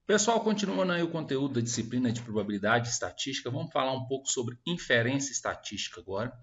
Pessoal, continuando aí o conteúdo da disciplina de probabilidade e estatística, vamos falar um pouco sobre inferência estatística agora,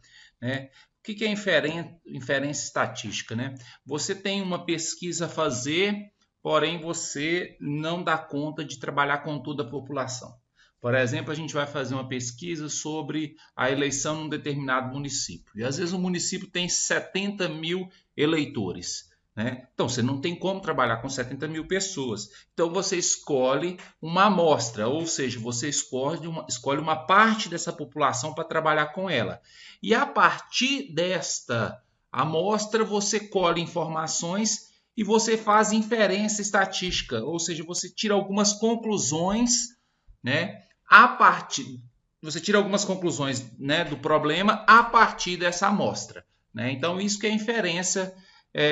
né? O que é inferência estatística, né? Você tem uma pesquisa a fazer, porém você não dá conta de trabalhar com toda a população. Por exemplo, a gente vai fazer uma pesquisa sobre a eleição num determinado município. E às vezes o município tem 70 mil eleitores, né? Então, você não tem como trabalhar com 70 mil pessoas. Então, você escolhe uma amostra, ou seja, você escolhe uma parte dessa população para trabalhar com ela. E a partir desta amostra, você colhe informações e você faz inferência estatística, ou seja, você tira algumas conclusões, né? Você tira algumas conclusões, né, do problema a partir dessa amostra, né? Então, isso que é inferência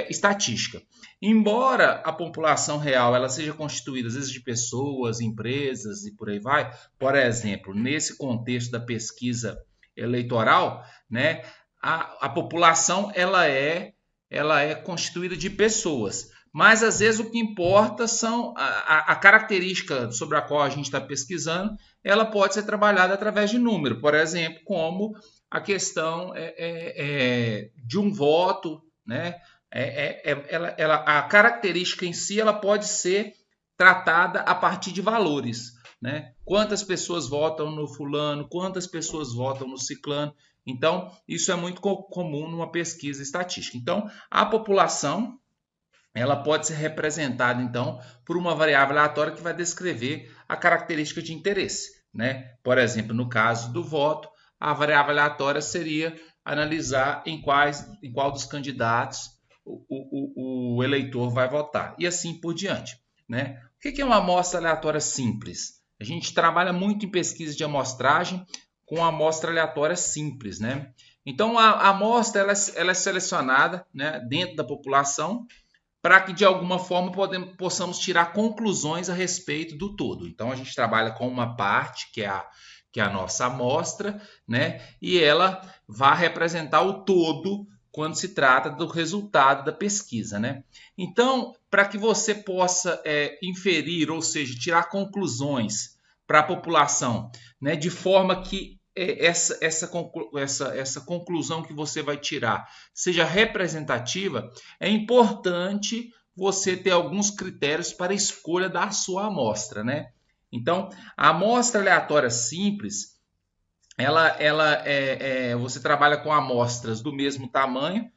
estatística. Embora a população real ela seja constituída às vezes de pessoas, empresas e por aí vai, por exemplo, nesse contexto da pesquisa eleitoral, né, a população ela é constituída de pessoas, mas às vezes o que importa são a característica sobre a qual a gente está pesquisando, ela pode ser trabalhada através de número, por exemplo, como a questão de um voto, né? A característica em si ela pode ser tratada a partir de valores, né? Quantas pessoas votam no fulano, quantas pessoas votam no ciclano. Então, isso é muito comum numa pesquisa estatística. Então, a população ela pode ser representada, então, por uma variável aleatória que vai descrever a característica de interesse, né? Por exemplo, no caso do voto, a variável aleatória seria analisar em qual dos candidatos o eleitor vai votar, e assim por diante, né? O que é uma amostra aleatória simples? A gente trabalha muito em pesquisa de amostragem com amostra aleatória simples, né? Então, a amostra ela é selecionada, né, dentro da população para que, de alguma forma, possamos tirar conclusões a respeito do todo. Então, a gente trabalha com uma parte, que é a nossa amostra, né? E ela vai representar o todo quando se trata do resultado da pesquisa, né? Então, para que você possa inferir, ou seja, tirar conclusões para a população, né, de forma que essa conclusão que você vai tirar seja representativa, é importante você ter alguns critérios para a escolha da sua amostra, né? Então, a amostra aleatória simples, você trabalha com amostras do mesmo tamanho,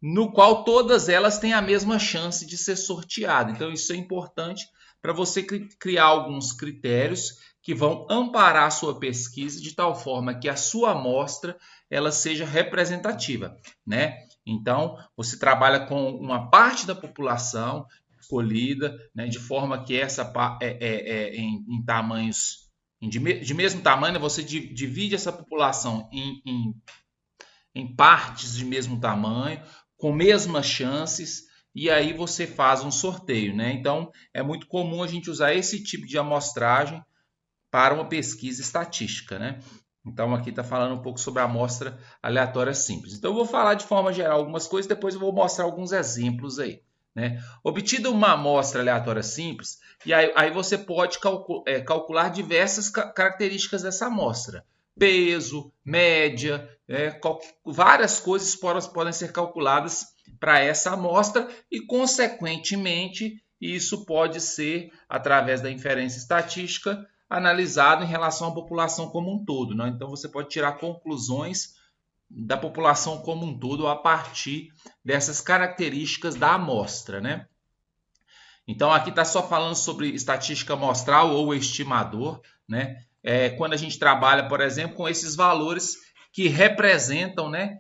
no qual todas elas têm a mesma chance de ser sorteada. Então, isso é importante para você criar alguns critérios que vão amparar a sua pesquisa de tal forma que a sua amostra ela seja representativa, né? Então, você trabalha com uma parte da população escolhida, né, de forma que essa em tamanhos de mesmo tamanho, você divide essa população em partes de mesmo tamanho, com mesmas chances, e aí você faz um sorteio, né? Então, é muito comum a gente usar esse tipo de amostragem para uma pesquisa estatística, né? Então, aqui está falando um pouco sobre a amostra aleatória simples. Então, eu vou falar de forma geral algumas coisas, depois eu vou mostrar alguns exemplos aí, né? Obtida uma amostra aleatória simples, e aí você pode calcular diversas características dessa amostra. Peso, média, várias coisas podem ser calculadas para essa amostra e, consequentemente, isso pode ser, através da inferência estatística, analisado em relação à população como um todo, né? Então, você pode tirar conclusões da população como um todo a partir dessas características da amostra, né? Então, aqui está só falando sobre estatística amostral ou estimador, né? Quando a gente trabalha, por exemplo, com esses valores que representam, né,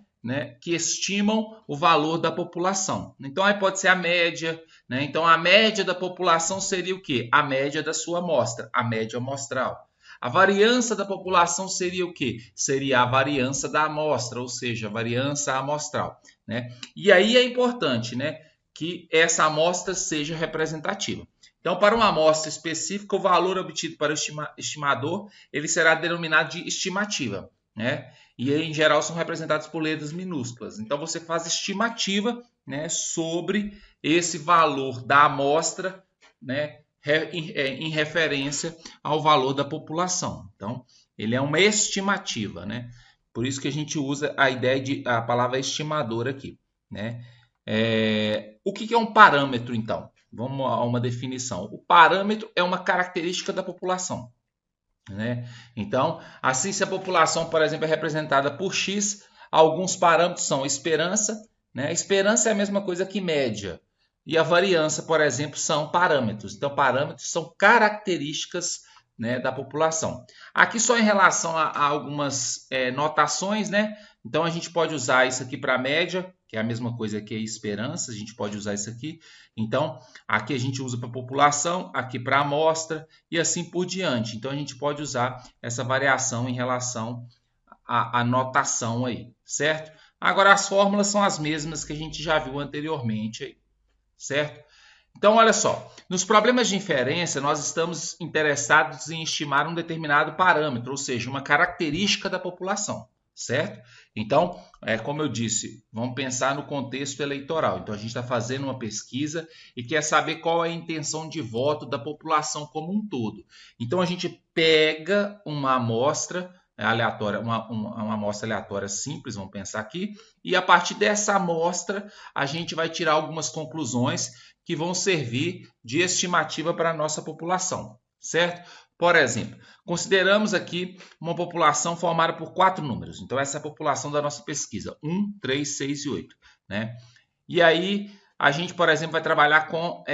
que estimam o valor da população. Então, aí pode ser a média, né? Então, a média da população seria o quê? A média da sua amostra, a média amostral. A variância da população seria o quê? Seria a variância da amostra, ou seja, a variância amostral, né? E aí é importante, né, que essa amostra seja representativa. Então, para uma amostra específica, o valor obtido para o estimador ele será denominado de estimativa, né? E em geral são representados por letras minúsculas. Então, você faz estimativa, né, sobre esse valor da amostra, né, em referência ao valor da população. Então, ele é uma estimativa, né? Por isso que a gente usa a palavra estimador aqui, né? O que é um parâmetro, então? Vamos a uma definição. O parâmetro é uma característica da população, né? Então, assim, se a população, por exemplo, é representada por X, alguns parâmetros são esperança, né? Esperança é a mesma coisa que média. E a variância, por exemplo, são parâmetros. Então, parâmetros são características, né, da população. Aqui só em relação a algumas notações, né? Então, a gente pode usar isso aqui para a média, que é a mesma coisa que a esperança, a gente pode usar isso aqui. Então, aqui a gente usa para a população, aqui para a amostra e assim por diante. Então, a gente pode usar essa variação em relação à notação aí, certo? Agora, as fórmulas são as mesmas que a gente já viu anteriormente aí, certo? Então, olha só, nos problemas de inferência, nós estamos interessados em estimar um determinado parâmetro, ou seja, uma característica da população, certo? Então, como eu disse, vamos pensar no contexto eleitoral. Então, a gente está fazendo uma pesquisa e quer saber qual é a intenção de voto da população como um todo. Então, a gente pega uma amostra aleatória, uma amostra aleatória simples, vamos pensar aqui, e a partir dessa amostra, a gente vai tirar algumas conclusões que vão servir de estimativa para a nossa população, certo? Por exemplo, consideramos aqui uma população formada por 4 números. Então, essa é a população da nossa pesquisa, 1, 3, 6 e 8. Né? E aí, a gente, por exemplo, vai trabalhar com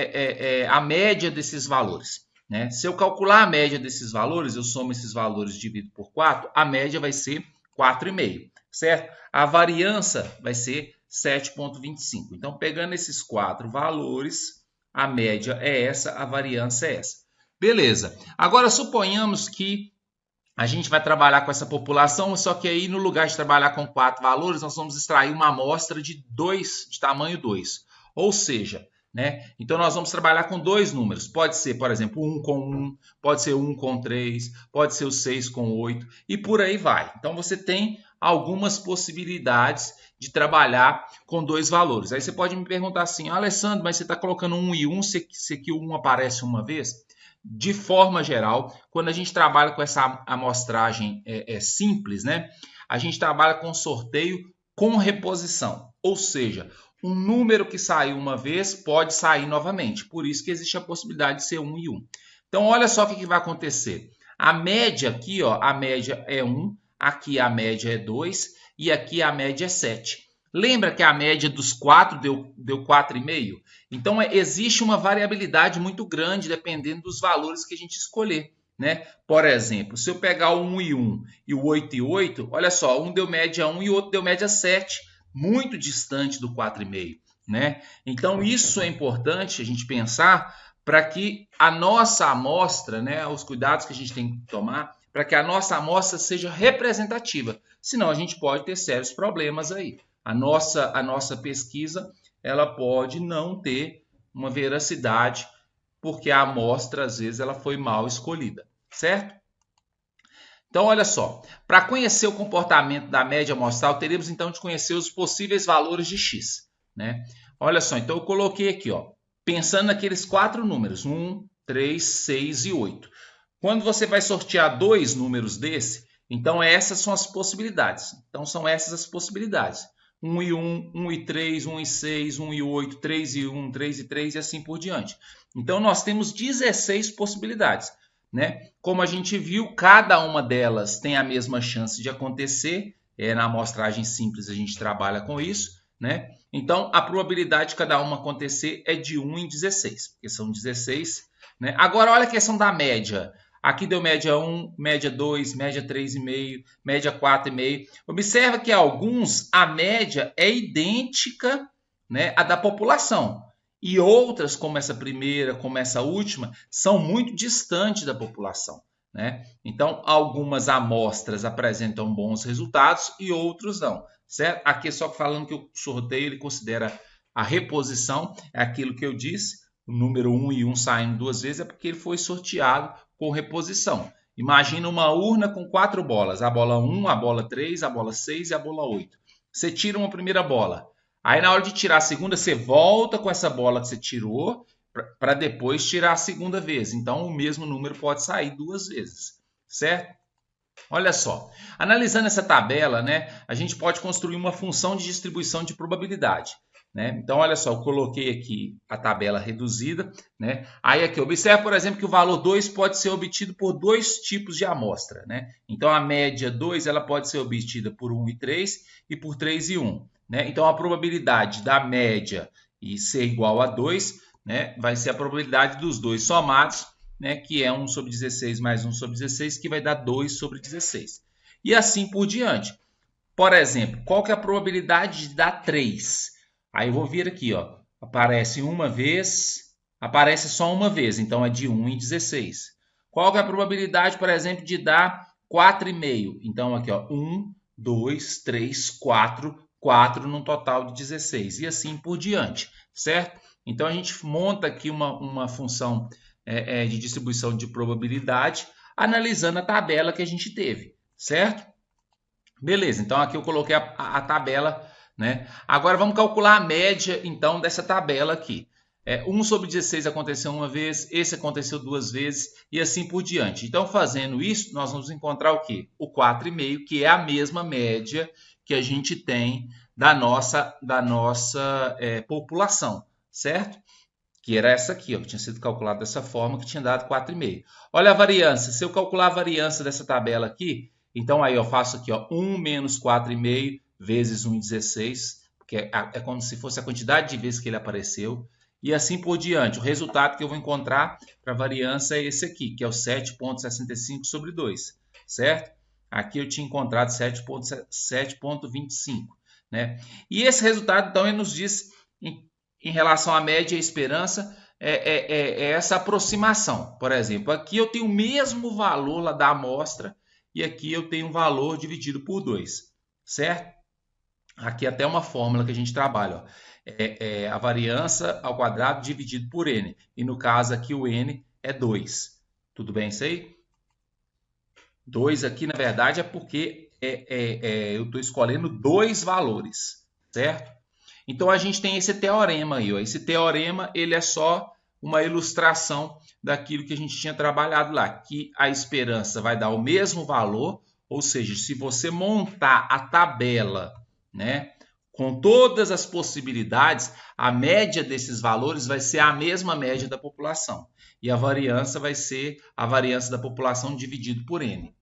a média desses valores. Né? Se eu calcular a média desses valores, eu somo esses valores e divido por 4, a média vai ser 4,5, certo? A variância vai ser 7,25. Então, pegando esses 4 valores, a média é essa, a variância é essa. Beleza. Agora, suponhamos que a gente vai trabalhar com essa população, só que aí no lugar de trabalhar com 4 valores, nós vamos extrair uma amostra de tamanho 2. Ou seja, né? Então, nós vamos trabalhar com 2 números. Pode ser, por exemplo, 1 com 1, pode ser 1 com 3, pode ser o 6 com 8 e por aí vai. Então, você tem algumas possibilidades de trabalhar com 2 valores. Aí você pode me perguntar assim, Alessandro, mas você está colocando 1 e 1, se que o 1 aparece uma vez? De forma geral, quando a gente trabalha com essa amostragem simples, né? A gente trabalha com sorteio com reposição. Ou seja, um número que saiu uma vez pode sair novamente. Por isso que existe a possibilidade de ser 1 e 1. Então, olha só o que vai acontecer. A média aqui, ó, a média é 1, aqui a média é 2 e aqui a média é 7. Lembra que a média dos 4 deu 4,5? Então, existe uma variabilidade muito grande dependendo dos valores que a gente escolher. Né? Por exemplo, se eu pegar o 1 e 1 e o 8 e 8, olha só, um deu média 1 e o outro deu média 7, muito distante do 4,5. Né? Então, isso é importante a gente pensar para que a nossa amostra, né, os cuidados que a gente tem que tomar, para que a nossa amostra seja representativa. Senão, a gente pode ter sérios problemas aí. A nossa pesquisa ela pode não ter uma veracidade, porque a amostra, às vezes, ela foi mal escolhida, certo? Então, olha só, para conhecer o comportamento da média amostral, teremos então de conhecer os possíveis valores de x. Né? Olha só, então eu coloquei aqui, ó, pensando naqueles 4 números, 1, 3, 6 e 8. Quando você vai sortear 2 números desse, então essas são as possibilidades. Então, são essas as possibilidades. 1 e 1, 1 e 3, 1 e 6, 1 e 8, 3 e 1, 3 e 3 e assim por diante. Então, nós temos 16 possibilidades. Né? Como a gente viu, cada uma delas tem a mesma chance de acontecer. Na amostragem simples a gente trabalha com isso. Né? Então, a probabilidade de cada uma acontecer é de 1 em 16, porque são 16. Né? Agora, olha a questão da média. Aqui deu média 1, média 2, média 3,5, média 4,5. Observa que alguns a média é idêntica, né, à da população. E outras, como essa primeira, como essa última, são muito distantes da população. Né? Então, algumas amostras apresentam bons resultados e outros não. Certo? Aqui é só falando que o sorteio ele considera a reposição, é aquilo que eu disse, o número 1 e 1 saindo 2 vezes, é porque ele foi sorteado com reposição. Imagina uma urna com 4 bolas, a bola 1, a bola 3, a bola 6 e a bola 8. Você tira uma primeira bola. Aí na hora de tirar a segunda, você volta com essa bola que você tirou para depois tirar a segunda vez. Então, o mesmo número pode sair duas vezes, certo? Olha só, analisando essa tabela, né, a gente pode construir uma função de distribuição de probabilidade. Né? Então, olha só, eu coloquei aqui a tabela reduzida. Né? Aí aqui, observe, por exemplo, que o valor 2 pode ser obtido por dois tipos de amostra. Né? Então, a média 2 ela pode ser obtida por 1 e 3 e por 3 e 1. Né? Então, a probabilidade da média e ser igual a 2, né, vai ser a probabilidade dos dois somados, né, que é 1 sobre 16 mais 1 sobre 16, que vai dar 2 sobre 16. E assim por diante. Por exemplo, qual que é a probabilidade de dar 3? Aí eu vou vir aqui, ó, aparece uma vez, aparece só uma vez, então é de 1 em 16. Qual que é a probabilidade, por exemplo, de dar 4,5? Então aqui, ó, 1, 2, 3, 4, 4 num total de 16. E assim por diante, certo? Então a gente monta aqui uma função de distribuição de probabilidade, analisando a tabela que a gente teve, certo? Beleza, então aqui eu coloquei a tabela, né? Agora vamos calcular a média, então, dessa tabela aqui. 1 sobre 16 aconteceu uma vez, esse aconteceu duas vezes e assim por diante. Então, fazendo isso, nós vamos encontrar o quê? O 4,5, que é a mesma média que a gente tem da nossa população, certo? Que era essa aqui, ó, que tinha sido calculada dessa forma, que tinha dado 4,5. Olha a variância. Se eu calcular a variância dessa tabela aqui, então aí eu faço aqui, ó, 1 menos 4,5 vezes 1,16, porque é como se fosse a quantidade de vezes que ele apareceu, e assim por diante. O resultado que eu vou encontrar para a variância é esse aqui, que é o 7,65 sobre 2, certo? Aqui eu tinha encontrado 7,25, né? E esse resultado, então, ele nos diz em relação à média e esperança, é essa aproximação. Por exemplo, aqui eu tenho o mesmo valor lá da amostra e aqui eu tenho um valor dividido por 2, certo? Aqui até uma fórmula que a gente trabalha, ó. A variância ao quadrado dividido por n. E no caso aqui o n é 2. Tudo bem isso aí? 2 aqui, na verdade, é porque eu estou escolhendo dois valores, certo? Então, a gente tem esse teorema aí. Ó. Esse teorema ele é só uma ilustração daquilo que a gente tinha trabalhado lá, que a esperança vai dar o mesmo valor, ou seja, se você montar a tabela, né, com todas as possibilidades, a média desses valores vai ser a mesma média da população. E a variância vai ser a variância da população dividido por n.